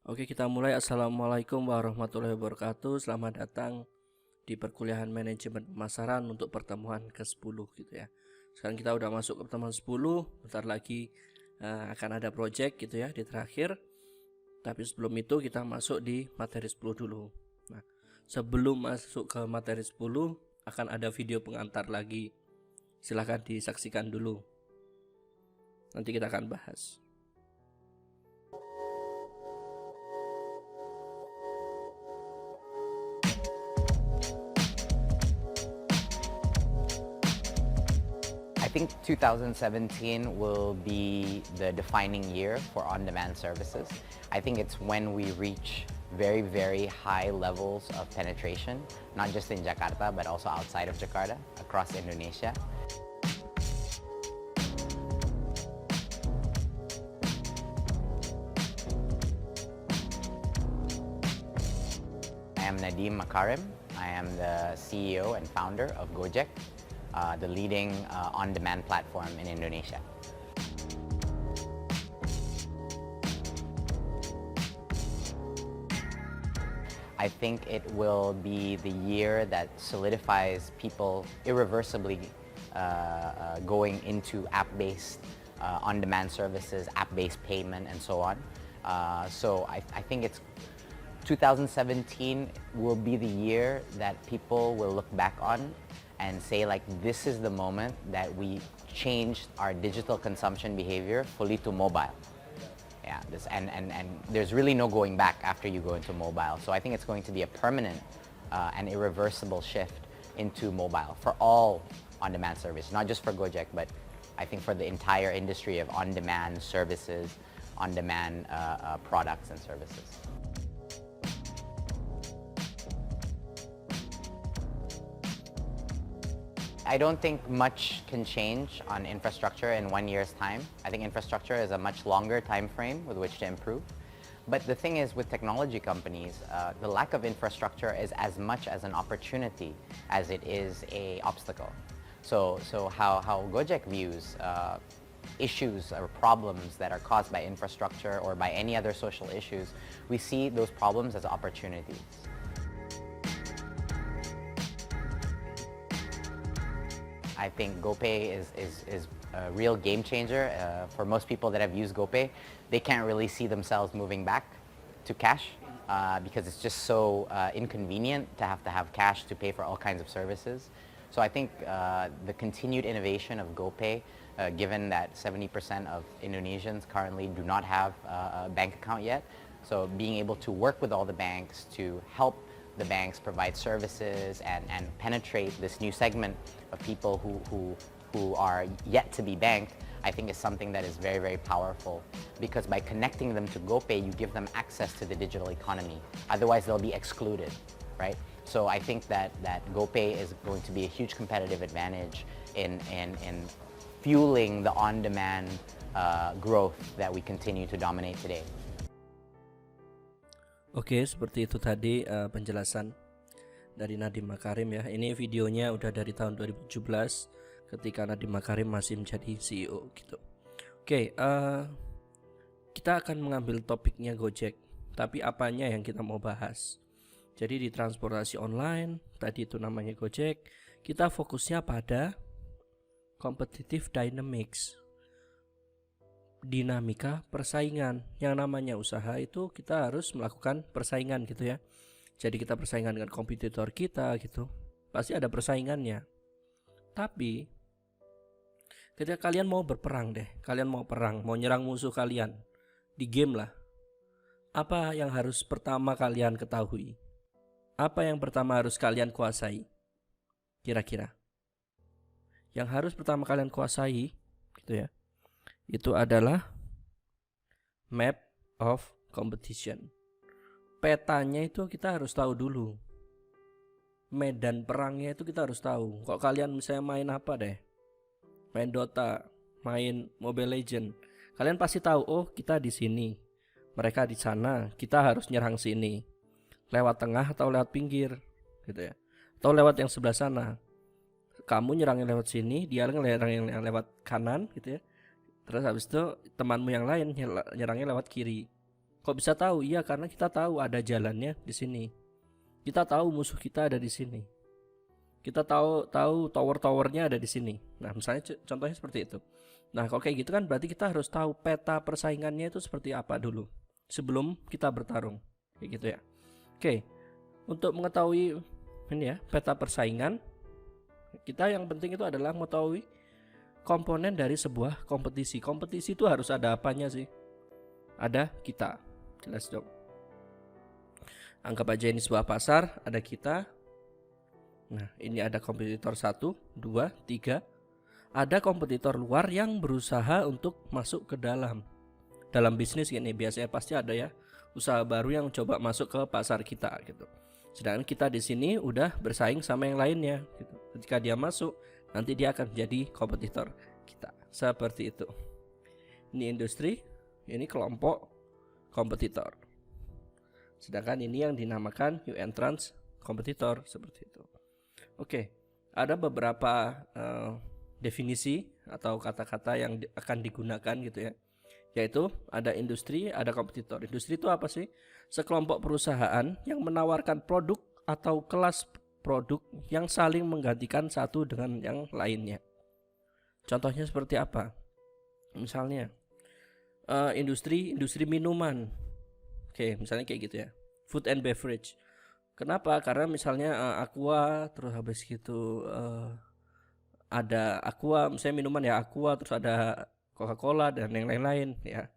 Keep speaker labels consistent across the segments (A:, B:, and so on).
A: Oke, kita mulai. Assalamualaikum warahmatullahi wabarakatuh. Selamat datang di perkuliahan manajemen pemasaran untuk pertemuan ke-10 gitu ya. Sekarang kita udah masuk ke pertemuan 10. Bentar lagi akan ada project gitu ya di terakhir. Tapi sebelum itu kita masuk di materi 10 dulu. Nah, sebelum masuk ke materi 10 akan ada video pengantar lagi. Silahkan disaksikan dulu. Nanti kita akan bahas.
B: I think 2017 will be the defining year for on-demand services. I think it's when we reach very, very high levels of penetration, not just in Jakarta, but also outside of Jakarta, across Indonesia. I am Nadim Makarim. I am the CEO and founder of Gojek, the leading on-demand platform in Indonesia. I think it will be the year that solidifies people irreversibly going into app-based on-demand services, app-based payment, and so on. So I think it's 2017 will be the year that people will look back on and say, like, this is the moment that we changed our digital consumption behavior fully to mobile. Yeah, and there's really no going back after you go into mobile. So I think it's going to be a permanent and irreversible shift into mobile for all on-demand services, not just for Gojek, but I think for the entire industry of on-demand services, on-demand products and services. I don't think much can change on infrastructure in 1 year's time. I think infrastructure is a much longer time frame with which to improve. But the thing is, with technology companies, the lack of infrastructure is as much as an opportunity as it is an obstacle. So how Gojek views issues or problems that are caused by infrastructure or by any other social issues, we see those problems as opportunities. I think GoPay is a real game changer. For most people that have used GoPay, they can't really see themselves moving back to cash because it's just so inconvenient to have cash to pay for all kinds of services. So I think the continued innovation of GoPay, given that 70% of Indonesians currently do not have a bank account yet, so being able to work with all the banks to help the banks provide services and penetrate this new segment of people who are yet to be banked, I think is something that is very, very powerful, because by connecting them to GoPay, you give them access to the digital economy. Otherwise, they'll be excluded, right? So I think that GoPay is going to be a huge competitive advantage in fueling the on-demand growth that we continue to dominate today.
A: Oke, seperti itu tadi penjelasan dari Nadim Makarim ya. Ini videonya udah dari tahun 2017 ketika Nadim Makarim masih menjadi CEO gitu. Oke, kita akan mengambil topiknya Gojek, tapi apanya yang kita mau bahas. Jadi di transportasi online, tadi itu namanya Gojek, kita fokusnya pada competitive dynamics, dinamika persaingan. Yang namanya usaha itu kita harus melakukan persaingan gitu ya. Jadi kita persaingan dengan kompetitor kita gitu. Pasti ada persaingannya. Tapi ketika kalian mau berperang deh, kalian mau perang, mau nyerang musuh kalian di game lah, apa yang harus pertama kalian ketahui? Apa yang pertama harus kalian kuasai? Kira-kira yang harus pertama kalian kuasai gitu ya, itu adalah map of competition. Petanya itu kita harus tahu dulu. Medan perangnya itu kita harus tahu. Kok kalian misalnya main apa deh, main Dota, main Mobile Legend, kalian pasti tahu, oh kita di sini, mereka di sana, kita harus nyerang sini, lewat tengah atau lewat pinggir gitu ya, atau lewat yang sebelah sana. Kamu nyerangnya lewat sini, dia nyerangnya yang lewat kanan gitu ya. Terus habis itu temanmu yang lain nyerangnya lewat kiri. Kok bisa tahu? Iya, karena kita tahu ada jalannya di sini. Kita tahu musuh kita ada di sini. Kita tahu tower-towernya ada di sini. Nah, misalnya contohnya seperti itu. Nah, kalau kayak gitu kan berarti kita harus tahu peta persaingannya itu seperti apa dulu sebelum kita bertarung. Kayak gitu ya. Oke. Untuk mengetahui ini ya, peta persaingan, kita yang penting itu adalah mengetahui komponen dari sebuah kompetisi. Kompetisi itu harus ada apanya sih? Ada kita. Jelas dong. Anggap aja ini sebuah pasar, ada kita. Nah, ini ada kompetitor 1, 2, 3. Ada kompetitor luar yang berusaha untuk masuk ke dalam. Dalam bisnis ini biasanya pasti ada ya usaha baru yang coba masuk ke pasar kita gitu. Sedangkan kita di sini udah bersaing sama yang lainnya gitu. Ketika dia masuk, nanti dia akan menjadi kompetitor kita. Seperti itu. Ini industri, ini kelompok kompetitor. Sedangkan ini yang dinamakan new entrants kompetitor, seperti itu. Oke, ada beberapa definisi atau kata-kata yang akan digunakan gitu ya. Yaitu ada industri, ada kompetitor. Industri itu apa sih? Sekelompok perusahaan yang menawarkan produk atau kelas produk yang saling menggantikan satu dengan yang lainnya. Contohnya seperti apa? Misalnya industri minuman. Oke, misalnya kayak gitu ya. Food and beverage. Kenapa? Karena misalnya Aqua, terus habis gitu ada Aqua, misalnya minuman ya Aqua, terus ada Coca-Cola dan yang lain-lain ya.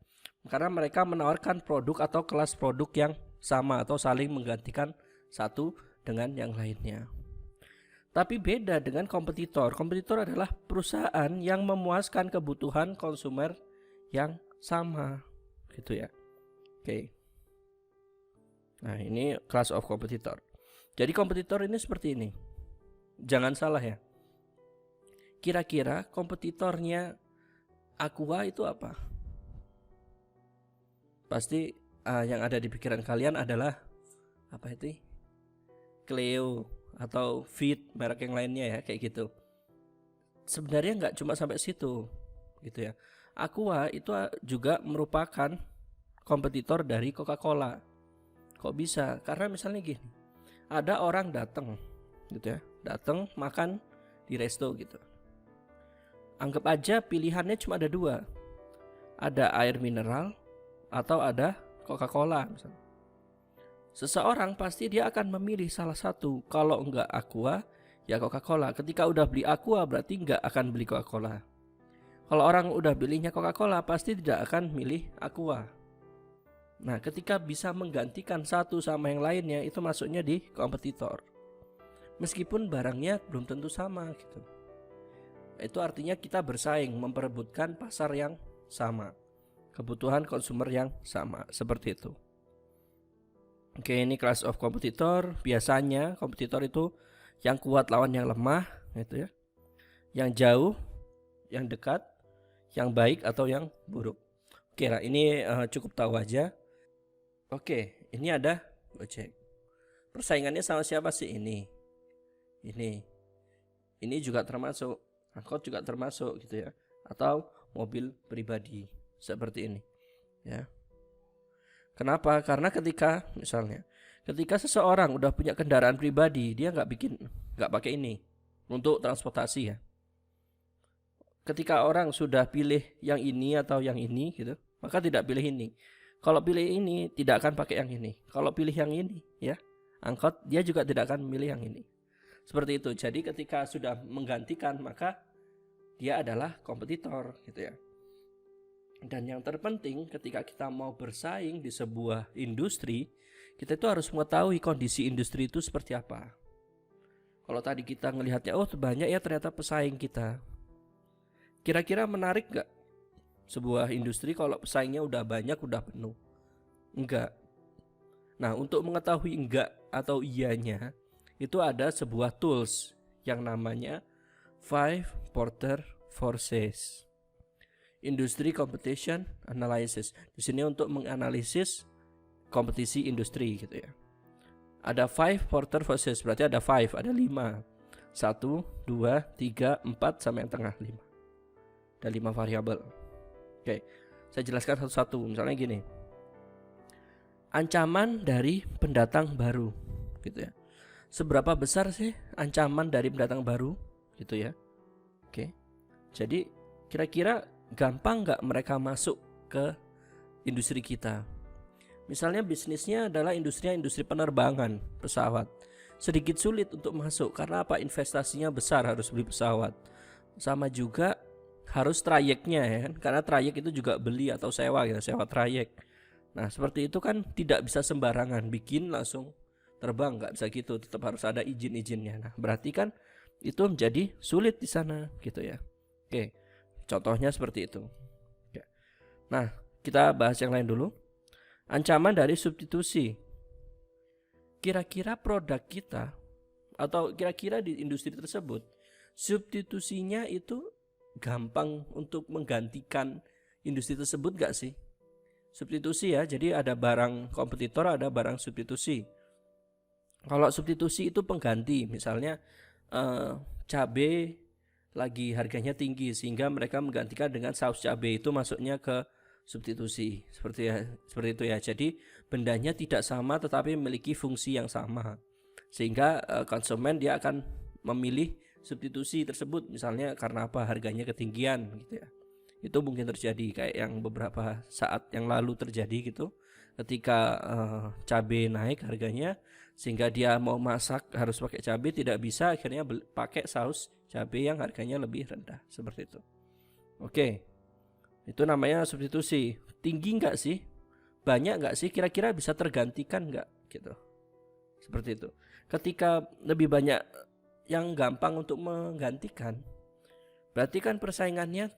A: Karena mereka menawarkan produk atau kelas produk yang sama atau saling menggantikan satu dengan yang lainnya. Tapi beda dengan kompetitor. Kompetitor adalah perusahaan yang memuaskan kebutuhan konsumer yang sama, gitu ya. Oke. Nah, ini class of competitor. Jadi kompetitor ini seperti ini. Jangan salah ya. Kira-kira kompetitornya Aqua itu apa? Pasti yang ada di pikiran kalian adalah apa itu? Cleo atau Fit, merek yang lainnya ya, kayak gitu. Sebenarnya nggak cuma sampai situ, gitu ya. Aqua itu juga merupakan kompetitor dari Coca-Cola. Kok bisa? Karena misalnya gini, ada orang datang, gitu ya, datang makan di resto gitu. Anggap aja pilihannya cuma ada 2, ada air mineral atau ada Coca-Cola misalnya. Seseorang pasti dia akan memilih salah satu. Kalau enggak Aqua, ya Coca-Cola. Ketika udah beli Aqua berarti enggak akan beli Coca-Cola. Kalau orang udah pilihnya Coca-Cola pasti tidak akan milih Aqua. Nah, ketika bisa menggantikan satu sama yang lainnya, itu masuknya di kompetitor. Meskipun barangnya belum tentu sama gitu. Itu artinya kita bersaing, memperebutkan pasar yang sama, kebutuhan konsumer yang sama, seperti itu. Oke, ini class of competitor. Biasanya kompetitor itu yang kuat lawan yang lemah, gitu ya. Yang jauh, yang dekat, yang baik atau yang buruk. Oke, nah ini cukup tahu aja. Oke, ini ada Gojek. Persaingannya sama siapa sih ini? Ini juga termasuk, angkot juga termasuk gitu ya. Atau mobil pribadi seperti ini, ya. Kenapa? Karena ketika seseorang udah punya kendaraan pribadi, dia nggak pakai ini untuk transportasi ya. Ketika orang sudah pilih yang ini atau yang ini gitu, maka tidak pilih ini. Kalau pilih ini tidak akan pakai yang ini. Kalau pilih yang ini ya, angkot dia juga tidak akan memilih yang ini. Seperti itu. Jadi ketika sudah menggantikan maka dia adalah kompetitor gitu ya. Dan yang terpenting ketika kita mau bersaing di sebuah industri, kita itu harus mengetahui kondisi industri itu seperti apa. Kalau tadi kita ngelihatnya, oh banyak ya ternyata pesaing kita. Kira-kira menarik gak sebuah industri kalau pesaingnya udah banyak, udah penuh? Enggak. Nah, untuk mengetahui enggak atau iyanya, itu ada sebuah tools yang namanya 5 Porter Forces. Industry Competition Analysis. Di sini untuk menganalisis kompetisi industri gitu ya. Ada 5 Porter Forces, berarti ada 5, ada 5. 1, 2, 3, 4 sama yang tengah 5. Ada 5 variabel. Oke, saya jelaskan satu-satu. Misalnya gini, ancaman dari pendatang baru gitu ya. Seberapa besar sih ancaman dari pendatang baru gitu ya. Oke. Jadi kira-kira gampang nggak mereka masuk ke industri kita? Misalnya bisnisnya adalah industri penerbangan pesawat. Sedikit sulit untuk masuk karena apa? Investasinya besar, harus beli pesawat. Sama juga harus trayeknya ya kan, karena trayek itu juga beli atau sewa ya, sewa trayek. Nah seperti itu kan tidak bisa sembarangan bikin langsung terbang, nggak bisa gitu, tetap harus ada izin-izinnya. Nah berarti kan itu menjadi sulit di sana gitu ya. Oke, contohnya seperti itu. Oke. Nah kita bahas yang lain dulu. Ancaman dari substitusi. Kira-kira produk kita atau kira-kira di industri tersebut substitusinya itu gampang untuk menggantikan industri tersebut gak sih? Substitusi ya, jadi ada barang kompetitor, ada barang substitusi. Kalau substitusi itu pengganti, misalnya cabai lagi harganya tinggi sehingga mereka menggantikan dengan saus cabai, itu masuknya ke substitusi. Seperti itu ya. Jadi bendanya tidak sama tetapi memiliki fungsi yang sama. Sehingga konsumen dia akan memilih substitusi tersebut, misalnya karena apa? Harganya ketinggian gitu ya. Itu mungkin terjadi kayak yang beberapa saat yang lalu terjadi gitu, ketika cabai naik harganya sehingga dia mau masak harus pakai cabai, tidak bisa, akhirnya pakai saus cabai yang harganya lebih rendah, seperti itu. Oke, itu namanya substitusi. Tinggi nggak sih? Banyak nggak sih? Kira-kira bisa tergantikan nggak gitu? Seperti itu. Ketika lebih banyak yang gampang untuk menggantikan, berarti kan persaingannya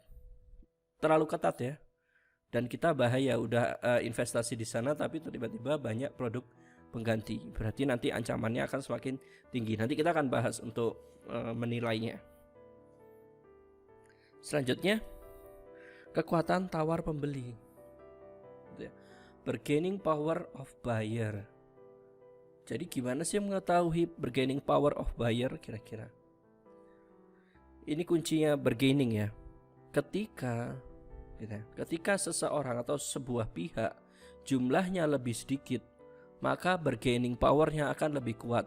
A: terlalu ketat ya, dan kita bahaya udah investasi di sana tapi tiba-tiba banyak produk pengganti, berarti nanti ancamannya akan semakin tinggi. Nanti kita akan bahas untuk menilainya. Selanjutnya, kekuatan tawar pembeli, bargaining power of buyer. Jadi gimana sih mengetahui bargaining power of buyer kira-kira? Ini kuncinya bargaining ya. Ketika seseorang atau sebuah pihak jumlahnya lebih sedikit, maka bargaining powernya akan lebih kuat.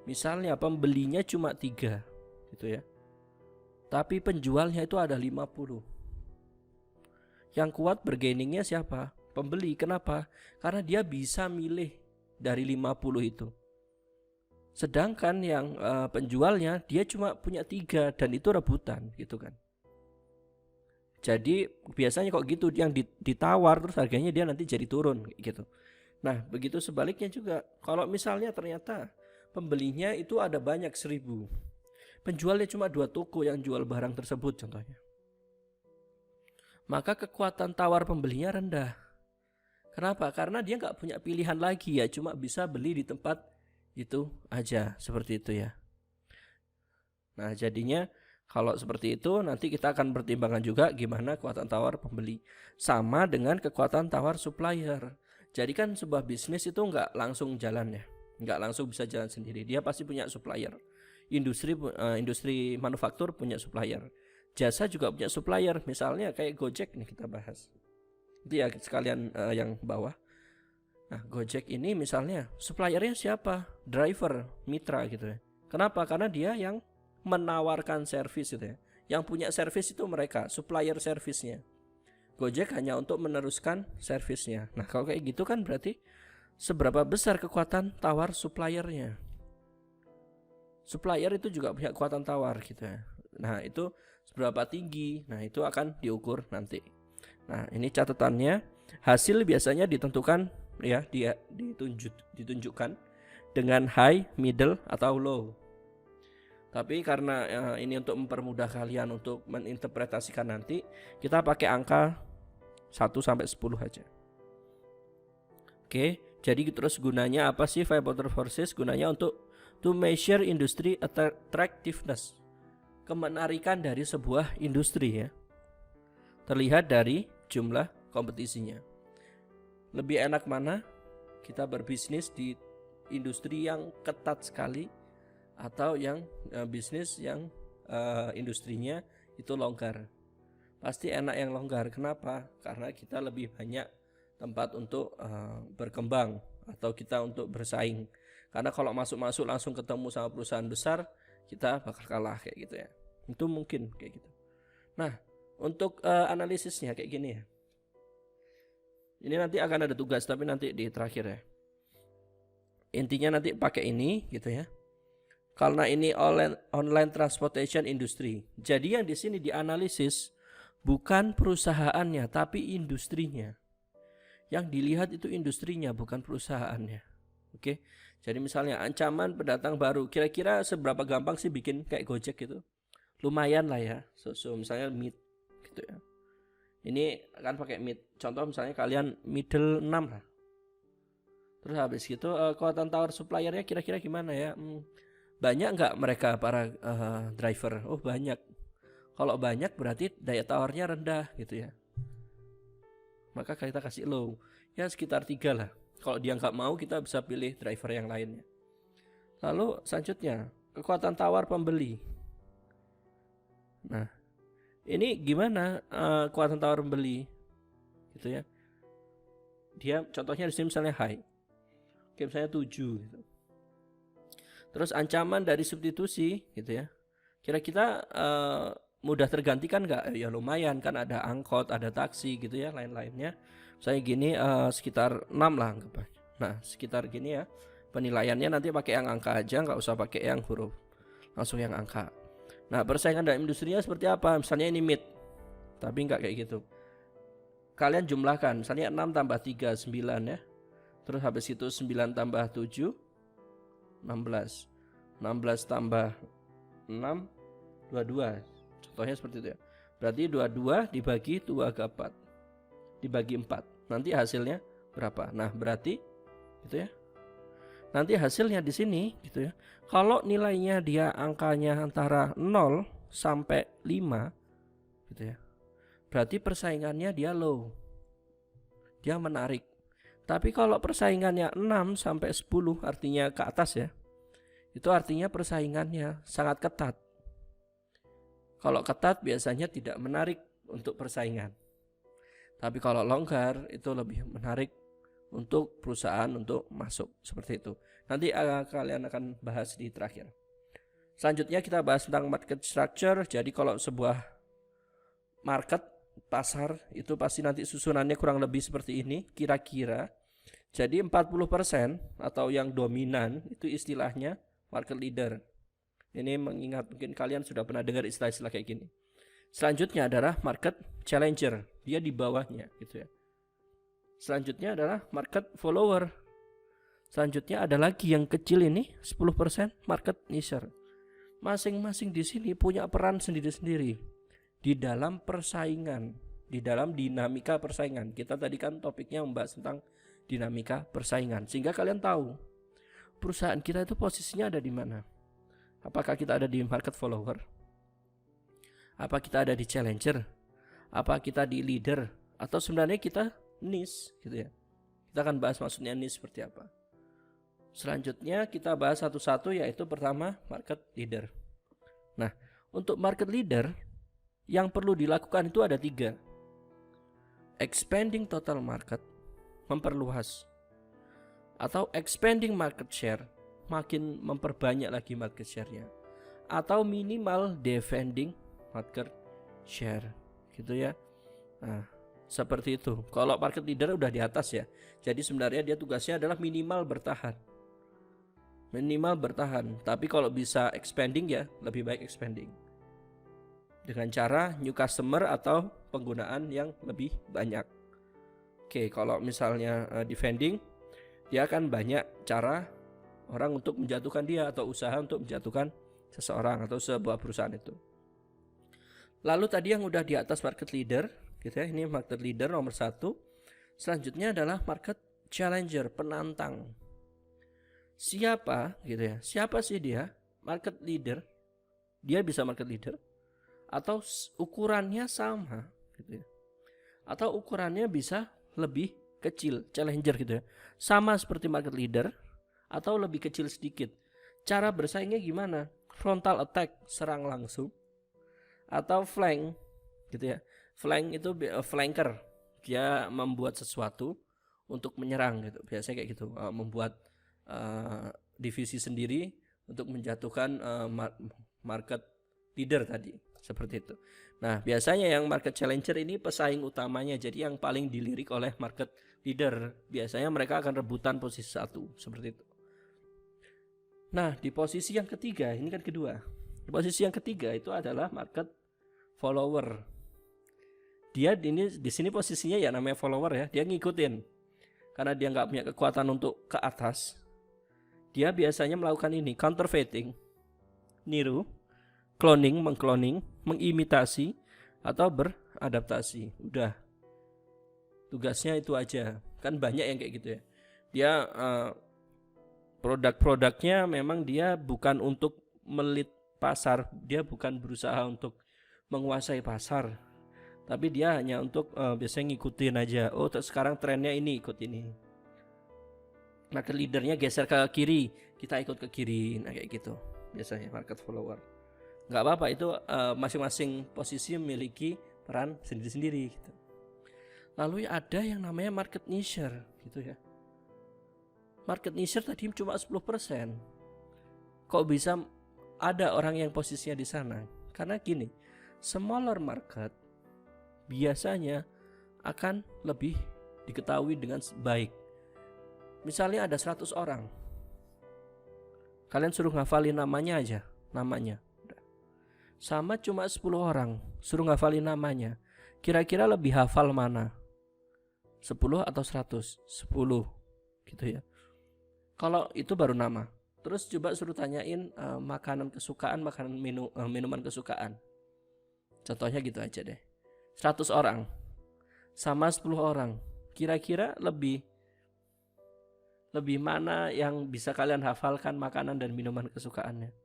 A: Misalnya pembelinya cuma 3 gitu ya, tapi penjualnya itu ada 50. Yang kuat bargainingnya siapa? Pembeli. Kenapa? Karena dia bisa milih dari 50 itu. Sedangkan yang penjualnya dia cuma punya 3 dan itu rebutan gitu kan. Jadi biasanya kok gitu, yang ditawar terus harganya dia nanti jadi turun gitu. Nah begitu sebaliknya juga, kalau misalnya ternyata pembelinya itu ada banyak 1000, penjualnya cuma 2 toko yang jual barang tersebut contohnya, maka kekuatan tawar pembelinya rendah. Kenapa? Karena dia nggak punya pilihan lagi ya, cuma bisa beli di tempat itu aja, seperti itu ya. Nah jadinya kalau seperti itu nanti kita akan pertimbangkan juga gimana kekuatan tawar pembeli sama dengan kekuatan tawar supplier. Jadi kan sebuah bisnis itu nggak langsung jalan ya, nggak langsung bisa jalan sendiri, dia pasti punya supplier. Industri manufaktur punya supplier, jasa juga punya supplier, misalnya kayak Gojek nih kita bahas. Itu ya sekalian yang bawah. Nah Gojek ini misalnya suppliernya siapa? Driver, mitra gitu ya. Kenapa? Karena dia yang menawarkan servis gitu ya. Yang punya servis itu mereka, supplier servisnya. Gojek hanya untuk meneruskan servisnya. Nah kalau kayak gitu kan berarti seberapa besar kekuatan tawar suppliernya. Supplier itu juga punya kekuatan tawar gitu ya. Nah itu seberapa tinggi, nah itu akan diukur nanti. Nah ini catatannya, hasil biasanya ditentukan ya, dia ditunjukkan dengan high, middle atau low. Tapi karena ini untuk mempermudah kalian untuk menginterpretasikan nanti, kita pakai angka 1-10 aja. Oke, jadi terus gunanya apa sih Vibrator Forces? Gunanya untuk to measure industry attractiveness, kemenarikan dari sebuah industri ya, terlihat dari jumlah kompetisinya. Lebih enak mana kita berbisnis di industri yang ketat sekali atau yang bisnis yang industrinya itu longgar? Pasti enak yang longgar. Kenapa? Karena kita lebih banyak tempat untuk berkembang atau kita untuk bersaing. Karena kalau masuk-masuk langsung ketemu sama perusahaan besar, kita bakal kalah kayak gitu ya. Itu mungkin kayak gitu. Nah, untuk analisisnya kayak gini ya. Ini nanti akan ada tugas tapi nanti di terakhir ya. Intinya nanti pakai ini gitu ya. Karena ini online transportation industry. Jadi yang di sini dianalisis bukan perusahaannya tapi industrinya. Yang dilihat itu industrinya bukan perusahaannya. Oke. Jadi misalnya ancaman pendatang baru, kira-kira seberapa gampang sih bikin kayak Gojek gitu? Lumayan lah ya. So misalnya Meet gitu ya. Ini akan pakai Meet. Contoh misalnya kalian middle 6 lah. Terus habis gitu kekuatan tawar suppliernya kira-kira gimana ya? Banyak nggak mereka para driver? Oh banyak. Kalau banyak berarti daya tawarnya rendah gitu ya. Maka kita kasih low. Ya sekitar 3 lah. Kalau dia nggak mau kita bisa pilih driver yang lainnya. Lalu selanjutnya kekuatan tawar pembeli. Nah ini gimana kekuatan tawar pembeli gitu ya. Dia contohnya di sini misalnya high. Oke misalnya 7 gitu. Terus ancaman dari substitusi gitu ya. Kira-kira mudah tergantikan nggak? Ya lumayan kan ada angkot, ada taksi gitu ya, lain-lainnya. Misalnya gini sekitar 6 lah anggap. Nah sekitar gini ya. Penilaiannya nanti pakai yang angka aja, nggak usah pakai yang huruf. Langsung yang angka. Nah persaingan dalam industrinya seperti apa? Misalnya ini mid. Tapi nggak kayak gitu. Kalian jumlahkan. Misalnya 6 tambah 3, 9 ya. Terus habis itu 9 tambah 7, 16. 16 tambah 6, 22. Contohnya seperti itu ya. Berarti 22 dibagi 2 ke 4. Dibagi 4. Nanti hasilnya berapa? Nah, berarti gitu ya. Nanti hasilnya di sini gitu ya. Kalau nilainya dia angkanya antara 0 sampai 5 gitu ya. Berarti persaingannya dia low. Dia menarik. Tapi kalau persaingannya 6 sampai 10 artinya ke atas ya. Itu artinya persaingannya sangat ketat. Kalau ketat biasanya tidak menarik untuk persaingan. Tapi kalau longgar itu lebih menarik untuk perusahaan untuk masuk seperti itu. Nanti kalian akan bahas di terakhir. Selanjutnya kita bahas tentang market structure. Jadi kalau sebuah market pasar itu pasti nanti susunannya kurang lebih seperti ini kira-kira. Jadi 40% atau yang dominan itu istilahnya market leader. Ini mengingat mungkin kalian sudah pernah dengar istilah-istilah kayak gini. Selanjutnya adalah market challenger, dia di bawahnya gitu ya. Selanjutnya adalah market follower. Selanjutnya ada lagi yang kecil ini 10% market nicher. Masing-masing di sini punya peran sendiri-sendiri di dalam persaingan, di dalam dinamika persaingan. Kita tadi kan topiknya membahas tentang dinamika persaingan, sehingga kalian tahu perusahaan kita itu posisinya ada di mana. Apakah kita ada di market follower? Apa kita ada di challenger? Apa kita di leader? Atau sebenarnya kita niche gitu ya. Kita akan bahas maksudnya niche seperti apa. Selanjutnya kita bahas satu-satu, yaitu pertama market leader. Nah, untuk market leader yang perlu dilakukan itu ada 3. Expanding total market, memperluas. Atau expanding market share, makin memperbanyak lagi market share-nya. Atau minimal defending market share gitu ya. Nah, seperti itu. Kalau market leader udah di atas ya. Jadi sebenarnya dia tugasnya adalah minimal bertahan. Minimal bertahan. Tapi kalau bisa expanding ya lebih baik expanding. Dengan cara new customer atau penggunaan yang lebih banyak. Oke, kalau misalnya defending, dia akan banyak cara orang untuk menjatuhkan dia atau usaha untuk menjatuhkan seseorang atau sebuah perusahaan itu. Lalu tadi yang udah di atas market leader, gitu ya, ini market leader nomor 1. Selanjutnya adalah market challenger, penantang. Siapa, gitu ya? Siapa sih dia? Market leader. Dia bisa market leader. Atau ukurannya sama gitu ya. Atau ukurannya bisa lebih kecil, challenger gitu ya. Sama seperti market leader atau lebih kecil sedikit. Cara bersaingnya gimana? Frontal attack, serang langsung. Atau flank gitu ya. Flank itu flanker. Dia membuat sesuatu untuk menyerang gitu. Biasanya kayak gitu, membuat divisi sendiri untuk menjatuhkan market leader tadi, seperti itu. Nah, biasanya yang market challenger ini pesaing utamanya, jadi yang paling dilirik oleh market leader. Biasanya mereka akan rebutan posisi 1, seperti itu. Nah, di posisi yang ketiga, ini kan kedua. Di posisi yang ketiga itu adalah market follower. Dia di sini posisinya ya namanya follower ya, dia ngikutin. Karena dia nggak punya kekuatan untuk ke atas, dia biasanya melakukan ini, counterfeiting, niru, cloning, mengkloning, mengimitasi, atau beradaptasi. Udah, tugasnya itu aja. Kan banyak yang kayak gitu ya. Dia produk-produknya memang dia bukan untuk melit pasar, dia bukan berusaha untuk menguasai pasar, tapi dia hanya untuk biasanya ngikutin aja. Oh, sekarang trennya ini, ikut ini. Market leadernya geser ke kiri, kita ikut ke kiri. Nah, kayak gitu biasanya market follower. Nggak apa-apa, itu masing-masing posisi memiliki peran sendiri-sendiri gitu. Lalu ada yang namanya market niche gitu ya. Market niche tadi cuma 10%. Kok bisa ada orang yang posisinya di sana? Karena gini, smaller market biasanya akan lebih diketahui dengan baik. Misalnya ada 100 orang, kalian suruh ngafalin namanya aja, namanya. Sama cuma 10 orang, suruh ngafalin namanya. Kira-kira lebih hafal mana? 10 atau 100? 10 gitu ya. Kalau itu baru nama. Terus coba suruh tanyain makanan kesukaan, minuman kesukaan. Contohnya gitu aja deh. 100 orang sama 10 orang, kira-kira lebih mana yang bisa kalian hafalkan makanan dan minuman kesukaannya?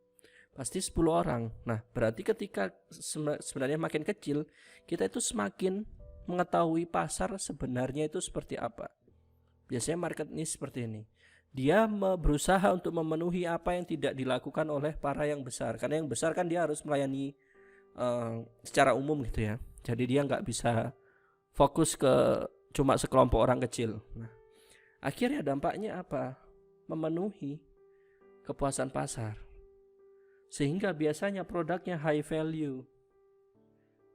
A: Pasti 10 orang. Nah, berarti ketika sebenarnya makin kecil, kita itu semakin mengetahui pasar sebenarnya itu seperti apa. Biasanya market niche seperti ini. Dia berusaha untuk memenuhi apa yang tidak dilakukan oleh para yang besar. Karena yang besar kan dia harus melayani secara umum gitu ya. Jadi dia nggak bisa fokus ke cuma sekelompok orang kecil. Nah, akhirnya dampaknya apa? Memenuhi kepuasan pasar. Sehingga biasanya produknya high value.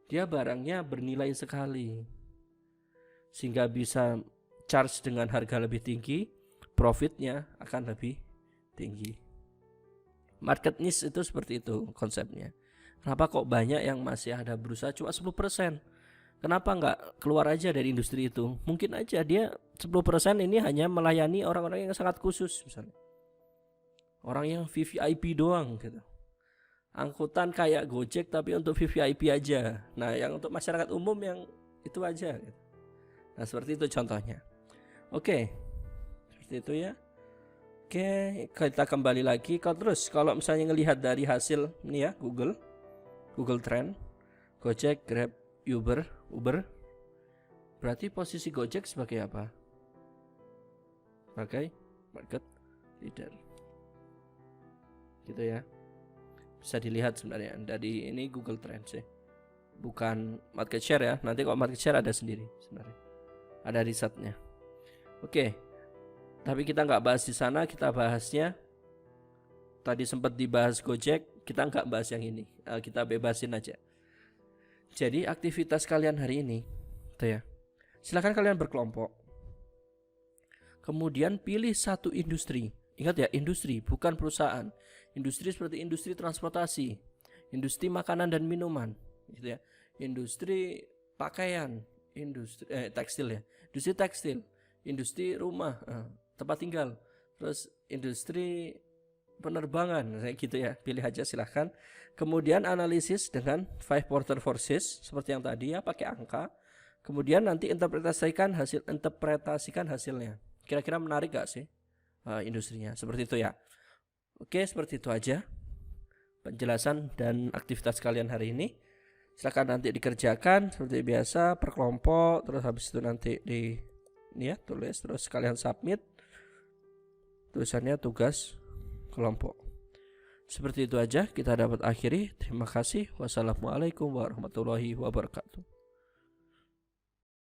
A: Dia barangnya bernilai sekali. Sehingga bisa charge dengan harga lebih tinggi, profitnya akan lebih tinggi. Market niche itu seperti itu konsepnya. Kenapa kok banyak yang masih ada berusaha cuma 10%? Kenapa nggak keluar aja dari industri itu? Mungkin aja dia 10% ini hanya melayani orang-orang yang sangat khusus misalnya. Orang yang VVIP doang gitu. Angkutan kayak Gojek tapi untuk VVIP aja. Nah, yang untuk masyarakat umum yang itu aja gitu. Nah, seperti itu contohnya. Oke. Seperti itu ya. Oke, kita kembali lagi. Kalau misalnya ngelihat dari hasil ini ya, Google Trend, Gojek, Grab, Uber, berarti posisi Gojek sebagai apa? Sebagai market leader. Gitu ya. Bisa dilihat sebenarnya dari ini Google Trends ya. Bukan market share ya. Nanti kalau market share ada sendiri sebenarnya. Ada risetnya. Oke. Tapi kita nggak bahas di sana, kita bahasnya tadi sempat dibahas Gojek, kita nggak bahas yang ini. Kita bebasin aja. Jadi aktivitas kalian hari ini, tuh ya. Silakan kalian berkelompok. Kemudian pilih satu industri. Ingat ya, industri bukan perusahaan. Industri seperti industri transportasi, industri makanan dan minuman, gitu ya. Industri pakaian, industri tekstil ya. Industri tekstil, industri rumah, tempat tinggal, terus industri penerbangan, kayak gitu ya. Pilih aja silahkan. Kemudian analisis dengan 5 Porter Forces seperti yang tadi ya, pakai angka. Kemudian nanti interpretasikan hasilnya. Kira-kira menarik gak sih industrinya? Seperti itu ya. Oke, seperti itu aja penjelasan dan aktivitas kalian hari ini. Silakan nanti dikerjakan seperti biasa per kelompok, terus habis itu nanti tulis, terus kalian submit tulisannya tugas kelompok. Seperti itu aja kita dapat akhiri. Terima kasih. Wassalamualaikum warahmatullahi wabarakatuh.